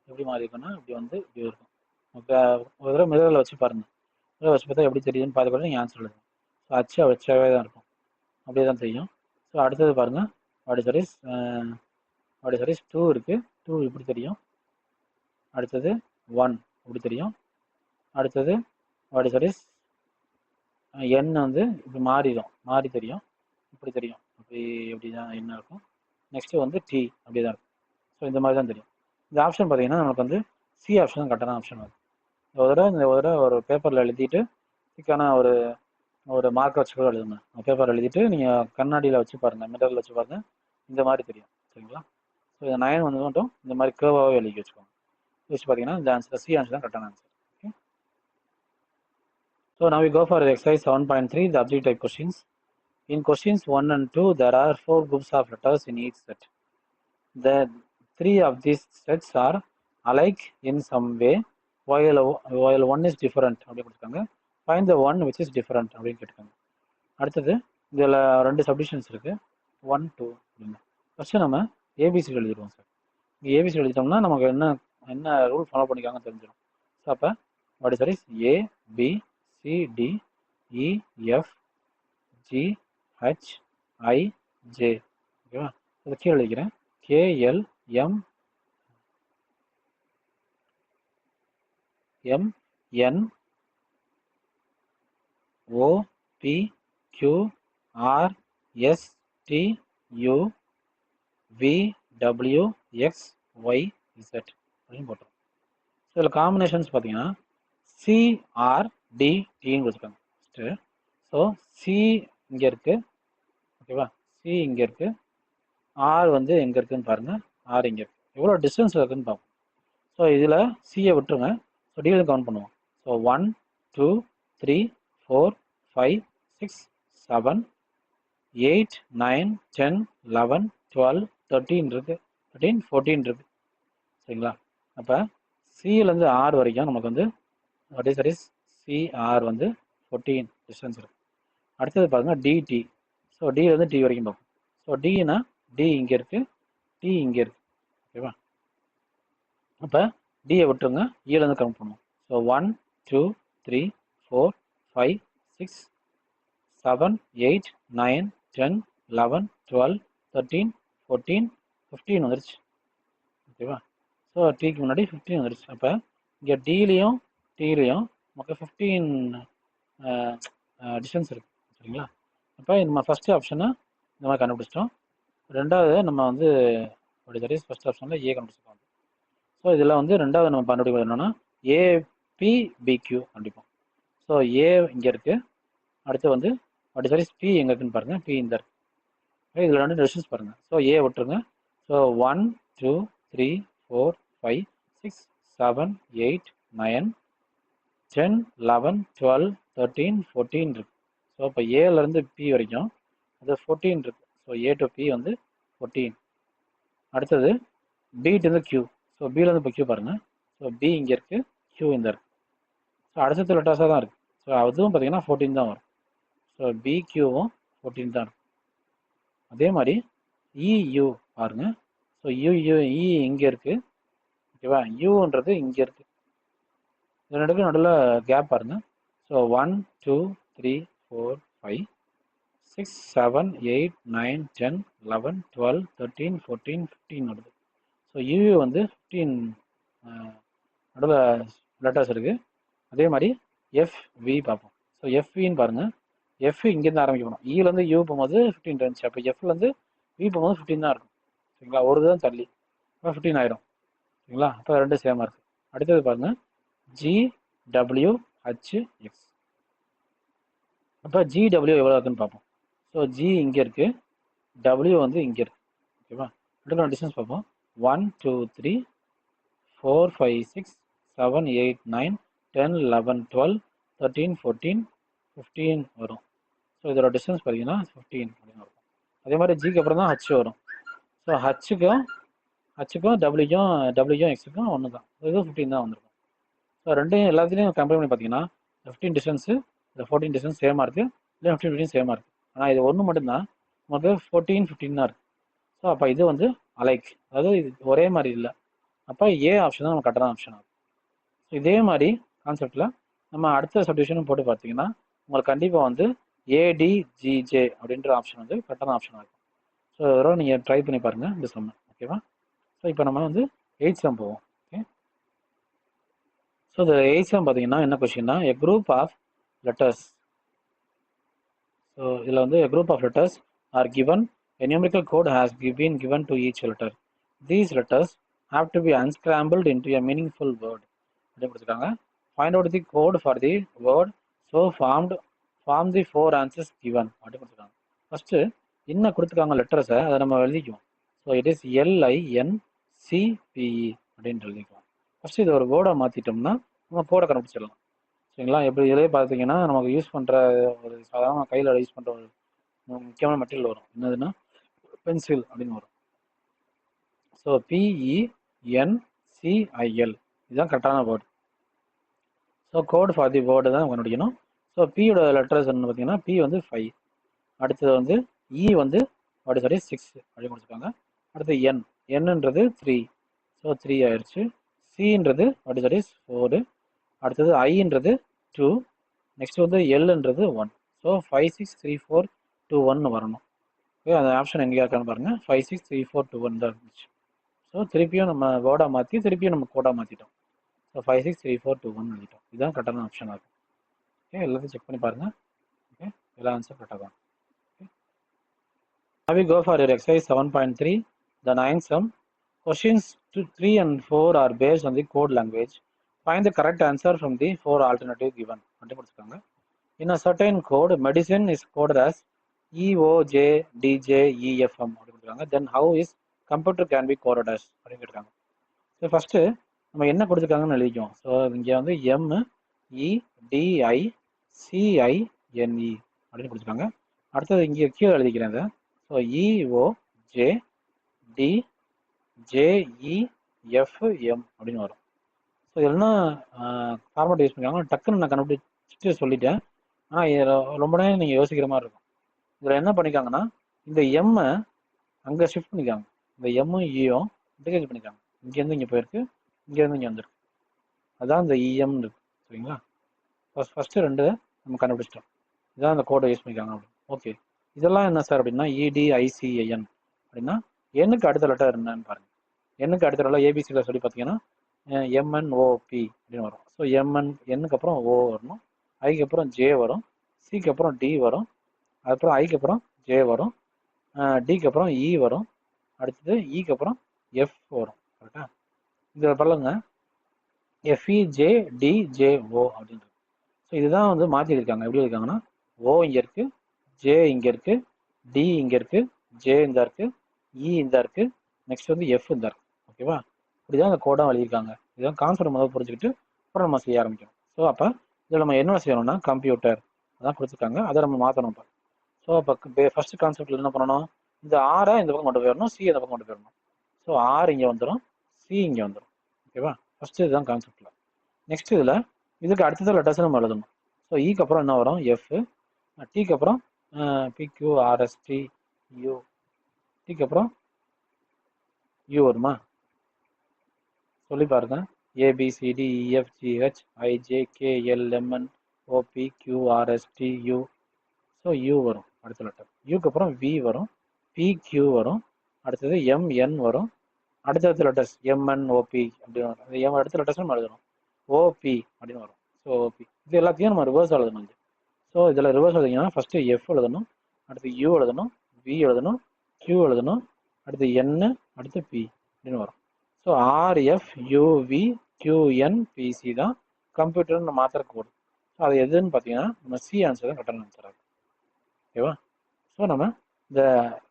எப்படி மாறி இருக்குன்னா இப்படி வந்து இப்படி இருக்கும். ஓகே, ஒரு தடவை மிரரில் வச்சு பாருங்கள். மிரரில் வச்சு பார்த்தா எப்படி தெரியுதுன்னு பார்த்து கூட நீங்கள் ஆன்சர் எழுதுங்க. ஸோ அச்சா வச்சாவே தான் இருக்கும், அப்படியே தான் தெரியும். ஸோ அடுத்தது பாருங்கள், வாட் இஸ் 2 இருக்குது. 2 இப்படி தெரியும். அடுத்தது 1 இப்படி தெரியும். அடுத்தது வாட் இஸ் என் வந்து இப்படி மாறி தெரியும், இப்படி தெரியும், அப்படி எப்படி தான் என்ன இருக்கும். நெக்ஸ்ட்டு வந்து டி அப்படி தான் இருக்கும். ஸோ இந்த மாதிரி தான் தெரியும். இந்த ஆப்ஷன் பார்த்தீங்கன்னா நமக்கு வந்து சி ஆப்ஷன் தான் கரெக்டான ஆப்ஷன் வருது. ஒரு தடவை ஒரு பேப்பரில் எழுதிட்டு சிக்கான ஒரு மார்க்கை வச்சு கூட எழுதுங்க. பேப்பர் எழுதிட்டு நீங்கள் கண்ணாடியில் வச்சு பாருங்கள், மிரரில் வச்சு பாருங்கள், இந்த மாதிரி தெரியும். சரிங்களா? ஸோ இந்த 9 வந்து மட்டும் இந்த மாதிரி கேர்வாகவே எழுதி வச்சுக்கோங்க. வச்சு பார்த்தீங்கன்னா இந்த ஆன்சர் சி ஆன்சர் தான் கரெக்டான answer. Okay. So now we go for exercise 7.3, the objective type questions. In questions 1 and 2, there are 4 groups of letters in each set. The 3 of these sets are alike in some way, while one is different அப்படி கொடுத்துருக்காங்க. Find the one which is different அப்படின்னு கேட்டுருக்காங்க. அடுத்தது இதில் 2 சப்டிஷன்ஸ் இருக்குது, 1, 2 அப்படின்னு. ஃபஸ்ட்டு நம்ம ஏபிசி எழுதிடுவோம் சார். இங்கே ஏபிசி எழுதிட்டோம்னா நமக்கு என்ன ரூல் ஃபாலோ பண்ணிக்காங்க தெரிஞ்சிடும். ஸோ அப்போ what is is A B C D E F G H I J. ஓகேவா? அதை கீழே எழுதிக்கிறேன். K L M N O P Q R S T U V W X Y Z அப்படின்னு போட்டுரும். ஸோ இதில் காம்பினேஷன்ஸ் பார்த்தீங்கன்னா சிஆர்டிடின்னு கொடுத்துருக்காங்க ஃபஸ்ட்டு. ஸோ சி இங்கே இருக்குது, ஓகேவா? சி இங்கே இருக்குது, ஆர் வந்து எங்கே இருக்குதுன்னு பாருங்கள், ஆர் இங்கே இருக்குது. எவ்வளோ டிஸ்டன்ஸ் இருக்குதுன்னு பார்ப்போம். ஸோ இதில் சியை விட்டுருங்க. ஸோ டியில் கவுண்ட் பண்ணுவோம். ஸோ 1 2 3 4 5 6 7 8 9 10 11 12 13 இருக்குது, 13 14 இருக்குது. சரிங்களா? அப்போ சியிலேருந்து ஆர் வரைக்கும் நமக்கு வந்து வாட் இஸ் சிஆர் வந்து 14 டிஸ்டன்ஸ் இருக்குது. அடுத்தது பாருங்கள் டிடி. ஸோ டியிலேருந்து டி வரைக்கும் பார்ப்போம். ஸோ டினா டி இங்கே இருக்குது, டி இங்கே இருக்குது. ஓகேவா? அப்போ டியை விட்டுருங்க, இலேருந்து கவுண்ட் பண்ணுவோம். ஸோ 1 2 3 4 5 6 7 8 9 10 11 12 13 14 15 வந்துருச்சு. ஓகேவா? ஸோ டிக்கு முன்னாடி 15 வந்துருச்சு. அப்போ இங்கே டிலையும் டிலையும் நமக்கு 15 டிஸ்டன்ஸ் இருக்குது. சரிங்களா? அப்போ நம்ம ஃபஸ்ட்டு ஆப்ஷனை இந்த மாதிரி கண்டுபிடிச்சிட்டோம். ரெண்டாவது நம்ம வந்து ஃபஸ்ட் ஆப்ஷனில் ஏ கண்டுபிடிச்சிருக்கோம். ஸோ இதில் வந்து ரெண்டாவது நம்ம கண்டுபிடிக்கிறது என்னென்னா ஏபிபிக்யூ கண்டிப்போம். ஸோ ஏ இங்கே இருக்குது, அடுத்து வந்து பி எங்கே இருக்குன்னு பாருங்கள், பி இந்த இருக்குது. இதில் 2 டிஸ்டன்ஸ் பாருங்கள். ஸோ ஏ விட்டுருங்க. ஸோ 1 2 3 4 5 6 7 8 9 10 11 12 13 14 இருக்குது. ஸோ இப்போ ஏலேருந்து பி வரைக்கும் அது 14 இருக்குது. ஸோ ஏ டு பி வந்து 14. அடுத்தது பி டு கியூ. ஸோ பிலேருந்து இப்போ கியூ பாருங்கள். ஸோ பி இங்கே இருக்குது, கியூ இந்த இருக்குது. ஸோ அடுத்த லெட்டர்ஸாக தான் இருக்குது. ஸோ அதுவும் பார்த்தீங்கன்னா 14 தான் வரும். ஸோ பிக்யூவும் 14 தான் இருக்கும். அதே மாதிரி இயூ பாருங்கள். ஸோ இ இங்கே இருக்குது, ஓகேவா? யூன்றது இங்கே இருக்குது. இது நடுவில் கேப் பாருங்கள். ஸோ 1 2 3 4 5 6 7 8 9 10 11 12 13 14 15 வருது. ஸோ யூ வந்து 15 நடுவில் லெட்டர்ஸ் இருக்குது. அதே மாதிரி எஃப்வி பார்ப்போம். ஸோ எஃப்வின்னு பாருங்கள். எஃப் இங்கேருந்து ஆரம்பிக்கணும். இலேருந்து யூ போகும்போது 15 இருந்துச்சு. அப்போ எஃப்லேருந்து வி போகும்போது 15 தான் இருக்கும். சரிங்களா? ஒரு தான் தள்ளி அப்போ 15 ஆயிரும். சரிங்களா? அப்போ 2 சேமாக இருக்குது. அடுத்தது பாருங்கள் GWHX. அப்போ GW எவ்வளோ இருக்குன்னு பார்ப்போம். ஸோ ஜி இங்கே இருக்குது, டபிள்யூ வந்து இங்கே இருக்குது. ஓகேவா? அடுத்த டிஸ்டன்ஸ் பார்ப்போம். 1 2 3 4 5 6 7 8 9 10 11 12 13 14 15 வரும். ஸோ இதோட டிஸ்டன்ஸ் பார்த்தீங்கன்னா 15 அப்படின்னு வரும். அதே மாதிரி ஜிக்கு அப்புறம் தான் ஹச் வரும். ஸோ ஹச்சுக்கும் ஹச்சுக்கும் டபிள்யூக்கும் எக்ஸுக்கும் ஒன்று தான், இது 15 தான் வந்திருக்கும். ஸோ ரெண்டையும் எல்லாத்துலேயும் கம்பேர் பண்ணி பார்த்தீங்கன்னா 15 டிஸ்டன்ஸு இந்த 14 டிஸ்டன்ஸ் சேமாக இருக்குது, இல்லை 15 சேமாக இருக்குது. ஆனால் இது ஒன்று மட்டும்தான் நமக்கு 14 15 தான் இருக்குது. ஸோ அப்போ இது வந்து அலைக், அதாவது இது ஒரே மாதிரி இல்லை. அப்போ ஏ ஆப்ஷன் தான் நம்ம கரெக்டான ஆப்ஷன் ஆகும். ஸோ இதே மாதிரி கான்செப்டில் நம்ம அடுத்த சப்டிவிஷனும் போட்டு பார்த்தீங்கன்னா உங்களுக்கு கண்டிப்பாக வந்து ஏடிஜிஜே அப்படின்ற ஆப்ஷன் வந்து கரெக்டான ஆப்ஷன் ஆகும். ஸோ இதோட நீங்கள் ட்ரை பண்ணி பாருங்கள் இந்த சம், ஓகேவா? ஸோ இப்போ நம்ம வந்து 8th சம் போவோம். ஓகே, ஸோ இந்த 8th சம் பார்த்தீங்கன்னா என்ன கொஸ்டின்னா, a group of letters. So இதில் வந்து a group of letters are given, a numerical code has been given to each letter. These letters have to be unscrambled into a meaningful word. அப்படின்னு கொடுத்துருக்காங்க. Find out the code for the word so form the 4 answers given அப்படின்னு கொடுத்துருக்காங்க. ஃபர்ஸ்ட் என்ன கொடுத்துருக்காங்க லெட்டர்ஸை அதை நம்ம எழுதிக்குவோம். ஸோ இட் இஸ் LINCPE அப்படின்னு எழுதிக்குவோம். ஃபர்ஸ்ட் இது ஒரு வேர்டை மாற்றிட்டோம்னா நம்ம கோடை கண்டுபிடிச்சிடலாம். சரிங்களா? எப்படி இதிலே பார்த்தீங்கன்னா நமக்கு யூஸ் பண்ணுற ஒரு சாதாரண கையில் யூஸ் பண்ணுற ஒரு முக்கியமான மெட்டீரியல் வரும், என்னதுன்னா பென்சில் அப்படின்னு வரும். ஸோ PENCIL இதுதான் கரெக்டான word. So code for the word தான் கண்டுபிடிக்கணும். ஸோ பியோட லெட்டர்ஸ் என்ன பார்த்தீங்கன்னா பி வந்து 5, அடுத்தது வந்து இ வந்து 6 அப்படின்னு கொடுத்துருக்காங்க. அடுத்து என்னன்றது 3, ஸோ 3 ஆயிடுச்சு. சின்றது 4, அடுத்தது ஐன்றது 2, நெக்ஸ்ட் வந்து எல்ன்றது 1. ஸோ 5 6 3 4 2 1 வரணும். ஓகே, அந்த ஆப்ஷன் எங்கேயா இருக்கான்னு பாருங்கள். 5 6 3 4 2 1 தான் இருந்துச்சு. ஸோ திருப்பியும் நம்ம வேர்டாக மாற்றி திருப்பியும் நம்ம கோடாக மாற்றிட்டோம். ஸோ 5 6 3 4 2 1 எழுதிட்டோம். இதுதான் கரெக்டான ஆப்ஷனாக இருக்கும். ஓகே, எல்லாத்தையும் செக் பண்ணி பாருங்கள். ஓகே, எல்லா ஆன்சர் கரெக்டாக தான். Okay, now we go for your exercise 7.3, the 9th sum. Questions 3 and 4 are based on the code language. Find the correct answer from the 4 alternative given. அப்படி கொடுத்துருக்காங்க. In a certain code, medicine is coded as EOJDJEFM அப்படி கொடுத்துருக்காங்க. Then how is computer can be coded as அப்படின்னு கேட்டிருக்காங்க. ஸோ ஃபஸ்ட்டு நம்ம என்ன கொடுத்துருக்காங்கன்னு எழுதிக்குவோம். ஸோ இங்கே வந்து MEDICINE அப்படின்னு கொடுத்துருக்காங்க. அடுத்தது இங்கே கீழே எழுதிக்கிறேன் அதை. ஸோ EOJDJEFM அப்படின்னு வரும். ஸோ இதெல்லாம் ஃபார்மேட் யூஸ் பண்ணிக்காங்க. டக்குன்னு நான் கண்டுபிடிச்சிட்டு சொல்லிட்டேன். ஆனால் ரொம்ப நேரம் நீங்கள் யோசிக்கிற மாதிரி இருக்கும். இதில் என்ன பண்ணிக்காங்கன்னா இந்த எம்மை அங்கே ஷிஃப்ட் பண்ணிக்காங்க. இந்த எம்மும் ஈயும் இன்டிகேட் பண்ணிக்காங்க. இங்கேருந்து இங்கே போயிருக்கு, இங்கேருந்து இங்கே வந்துருக்கு. அதுதான் இந்த இஎம்னு இருக்கு. சரிங்களா? ஃபஸ்ட்டு 2 நம்ம கண்டுபிடிச்சிட்டோம். இதான் அந்த கோடை யூஸ் பண்ணிக்காங்க அப்படின்னு. ஓகே, இதெல்லாம் என்ன சார் அப்படின்னா EDICIN அப்படின்னா எண்ணுக்கு அடுத்த லெட்டர் என்னன்னு பாருங்கள். எண்ணுக்கு அடுத்த லெட்டர் ஏபிசியில் சொல்லி பார்த்தீங்கன்னா MNOP அப்படின்னு வரும். ஸோ எண்ணுக்கு அப்புறம் ஓ வரணும், ஐக்கு அப்புறம் ஜே வரும், சிக்கு அப்புறம் டி வரும், அதுக்கப்புறம் ஐக்கு அப்புறம் ஜே வரும், டிக்கு அப்புறம் இ வரும், அடுத்தது இக்கு அப்புறம் எஃப் வரும். கரெக்டா? இதில் பாருங்க FEJDJO அப்படின்றது. ஸோ இதுதான் வந்து மாற்றி இருக்காங்க. எப்படி இருக்காங்கன்னா ஓ இங்கே இருக்குது, ஜே இங்கே இருக்குது, டி இங்கே இருக்குது, ஜே இந்த இருக்குது, இ இந்த இருக்குது, நெக்ஸ்ட் வந்து எஃப் இந்த இருக்குது. ஓகேவா? இப்படிதான் அந்த கோடாக எழுதியிருக்காங்க. இதுதான் கான்செப்ட் முதல்ல புரிஞ்சுக்கிட்டு அப்புறம் நம்ம செய்ய ஆரம்பிக்கணும். ஸோ அப்போ இதில் நம்ம என்ன செய்யணும்னா கம்ப்யூட்டர் அதான் கொடுத்துருக்காங்க, அதை நம்ம மாற்றணும். இப்போ ஸோ அப்போ ஃபர்ஸ்ட் கான்செப்டில் என்ன பண்ணணும், இந்த ஆரை இந்த பக்கம் கொண்டு போயிடணும், சி இந்த பக்கம் கொண்டு போயிடணும். ஸோ ஆர் இங்கே வந்துடும், சி இங்கே வந்துடும். ஓகேவா? ஃபஸ்ட்டு இதுதான் கான்செப்டில். நெக்ஸ்ட் இதில் இதுக்கு அடுத்தது லெட்டர்ஸ் நம்ம எழுதணும். ஸோ இக்கு அப்புறம் என்ன வரும் எஃப், டிக்கு அப்புறம் PQRSTU, டிக்கு அப்புறம் யூ வருமா? சொல்லி பாருங்க. ABCDEFGHIJKLMNOPQRSTU. ஸோ யூ வரும் அடுத்த லெட்டர். யூக்கு அப்புறம் வி வரும், PQ வரும், அடுத்தது MN வரும், அடுத்த லெட்டர்ஸ் MNOP அப்படின்னு வரும். அந்த அடுத்த லெட்டர்ஸ் நம்ம எழுதணும் OP அப்படின்னு வரும். ஸோ ஓபி இது எல்லாத்தையும் நம்ம ரிவர்ஸ் எழுதணும். ஸோ இதில் ரிவர்ஸ் எழுதிங்கன்னா ஃபஸ்ட்டு எஃப் எழுதணும், அடுத்து யூ எழுதணும், வி எழுதணும், கியூ எழுதணும், அடுத்து என், அடுத்து பி அப்படின்னு வரும். ஸோ RFUVQNPC தான் கம்ப்யூட்டர் நம்ம மாத்திர கோடு. ஸோ அது எதுன்னு பார்த்தீங்கன்னா நம்ம சி ஆன்சர் தான் கரெக்டான ஆன்சர் ஆகும். ஓகேவா? ஸோ நம்ம இந்த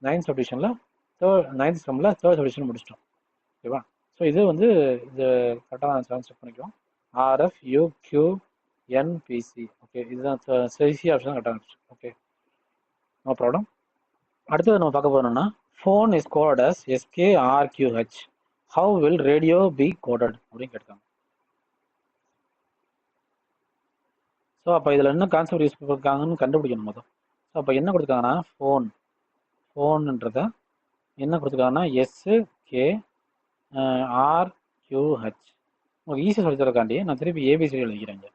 9th சப்டிஷனில் 9th சம்மில் 3rd சப்டிஷன் முடிச்சிட்டோம். ஓகேவா? ஸோ இது வந்து இது கரெக்டான ஆன்சர் செக் பண்ணிக்குவோம். RFUQNPC. ஓகே, இதுதான் சி ஆப்ஷன் கரெக்டான ஆன்சர். Okay, no problem. அடுத்தது நம்ம பார்க்க போனோம்னா phone is code as SKRQH. How will radio be coded அப்படின்னு கேட்காங்க. ஸோ அப்போ இதில் என்ன கான்செப்ட் யூஸ் பண்ணிருக்காங்கன்னு கண்டுபிடிக்கணும் மொதல். ஸோ அப்போ என்ன கொடுத்துருக்காங்கன்னா ஃபோன்ன்றத என்ன கொடுத்துருக்காங்கன்னா SK RQH. உங்களுக்கு ஈஸியாக சொல்லி தரக்காண்டி நான் திருப்பி ஏபிசிடி எழுதிக்கிறேங்க.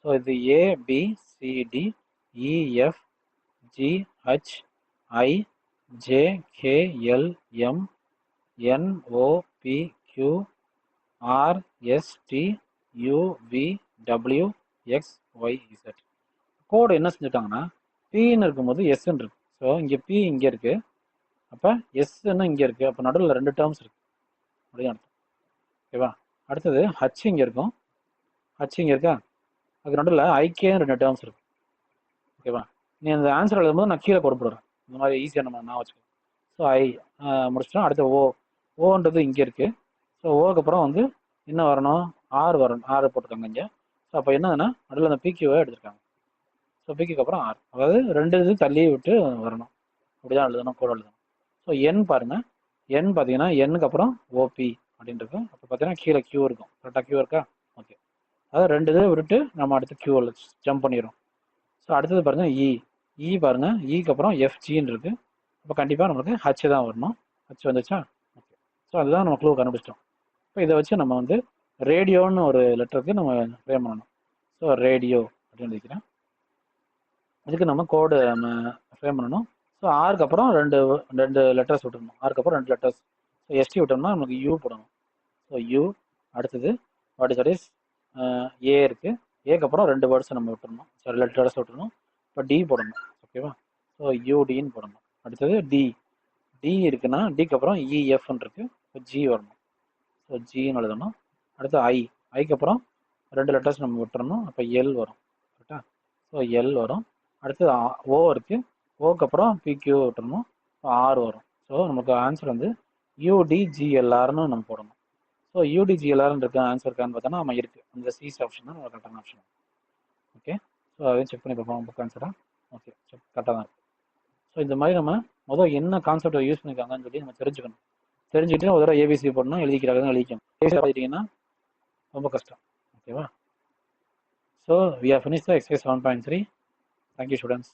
ஸோ இது ABCDEFGHIJKLMNOPQRSTUVWXYZ. கோடு என்ன செஞ்சுட்டாங்கன்னா பின்னு இருக்கும்போது எஸ்ன்னு இருக்கு. ஸோ இங்கே பி இங்கே இருக்கு, அப்போ எஸ்ன்னு இங்கே இருக்கு, அப்போ நடுவில் 2 டேர்ம்ஸ் இருக்கு அப்படின்னு அர்த்தம். ஓகேவா? அடுத்தது ஹச் இங்கே இருக்கும், ஹச் இங்கே இருக்கா, அதுக்கு நடுவில் ஐக்கேன்னு 2 டேர்ம்ஸ் இருக்கு. ஓகேவா? நீ அந்த ஆன்சர் எழுதும்போது நான் கீழே கோடு போடுறேன், இந்த மாதிரி ஈஸியாக நம்ம நான் வச்சுக்கோங்க. ஸோ ஐ முடிச்சிட்டோம். அடுத்து ஓன்றது இங்கே இருக்கு. ஸோ ஓக்கு அப்புறம் வந்து என்ன வரணும், வரணும், ஆர் போட்டிருக்காங்க இங்கே. ஸோ அப்போ என்னதுன்னா நடுவில் அந்த பிக்யூவை எடுத்திருக்காங்க. ஸோ பிக்கு அப்புறம் ஆர், அதாவது 2 இது தள்ளி விட்டு வரணும், அப்படிதான் எழுதணும், கோடு எழுதணும். ஸோ என் பாருங்க, என் பார்த்தீங்கன்னா எண்ணுக்கு அப்புறம் ஓபி அப்படின்னு இருக்கும். அப்போ பார்த்தீங்கன்னா கீழே கியூ இருக்கும். கரெக்டாக கியூ இருக்கா? ஓகே, அதாவது 2 இதை விட்டுட்டு நம்ம அடுத்து கியூவில் ஜம்ப் பண்ணிடுறோம். ஸோ அடுத்தது பாருங்க இ பாருங்க, இக்கு அப்புறம் எஃப்ஜின்னு இருக்கு. அப்போ கண்டிப்பாக நம்மளுக்கு ஹச் தான் வரணும். ஹச் வந்துச்சா? ஓகே, ஸோ அதுதான் நம்ம க்ளூ கண்டுபிடிச்சிட்டோம். இப்போ இதை வச்சு நம்ம வந்து ரேடியோன்னு ஒரு லெட்டருக்கு நம்ம ஃப்ரேம் பண்ணணும். ஸோ ரேடியோ அப்படின்னு இருக்கிறேன். இதுக்கு நம்ம கோடு நம்ம ஃப்ரேம் பண்ணணும். ஸோ ஆருக்கு அப்புறம் ரெண்டு லெட்டர்ஸ் விட்டுருணும். ஆருக்கு அப்புறம் 2 லெட்டர்ஸ். ஸோ எஸ்டி விட்டோம்னா நமக்கு யூ போடணும். ஸோ யூ, அடுத்தது வாட் இஸ் ஏ இருக்குது, ஏக்கு அப்புறம் 2 வேர்ட்ஸ் நம்ம விட்டுருணும், ஸோ லெட்டர்ஸ் விட்டுருணும். இப்போ டி போடணும். ஓகேவா? ஸோ யூடின்னு போடணும். அடுத்தது டி இருக்குன்னா டிக்கு அப்புறம் இஎஃப்ன்னு இருக்கு, இப்போ ஜி வரணும். ஸோ ஜின்னு எழுதணும். அடுத்து ஐக்கு அப்புறம் 2 லெட்டர்ஸ் நம்ம விட்டுறணும், அப்போ எல் வரும். கரெக்டா? ஸோ எல் வரும். அடுத்தது ஓ இருக்குது, ஓக்கு அப்புறம் பிக்யூ விட்டுறணும், ஆர் வரும். ஸோ நமக்கு ஆன்சர் வந்து யூடிஜிஎல்ஆர்னு நம்ம போடணும். ஸோ யூடிஜிஎல்ஆர்னு இருக்க ஆன்சர் இருக்கான்னு பார்த்தோன்னா நம்ம இருக்குது, அந்த சிஸ் ஆப்ஷன் தான் ஒரு கரெக்டான ஆப்ஷன். ஓகே, ஸோ அதையும் செக் பண்ணி பார்ப்போம் புக் ஆன்சரா. ஓகே, கரெக்டாக தான் இருக்குது. ஸோ இந்த மாதிரி நம்ம முதல் என்ன கான்செப்டை யூஸ் பண்ணியிருக்காங்கன்னு சொல்லி நம்ம தெரிஞ்சுக்கணும். தெரிஞ்சுக்கிட்டு ஒரு தடவை ஏபிசி போடணும், எழுதிக்கிறாங்க எழுதிக்கணும். ஏபிசி எழுதிட்டீங்கன்னா ரொம்ப கஷ்டம். ஓகேவா? So we are finish the exercise 1.3. Thank you, students.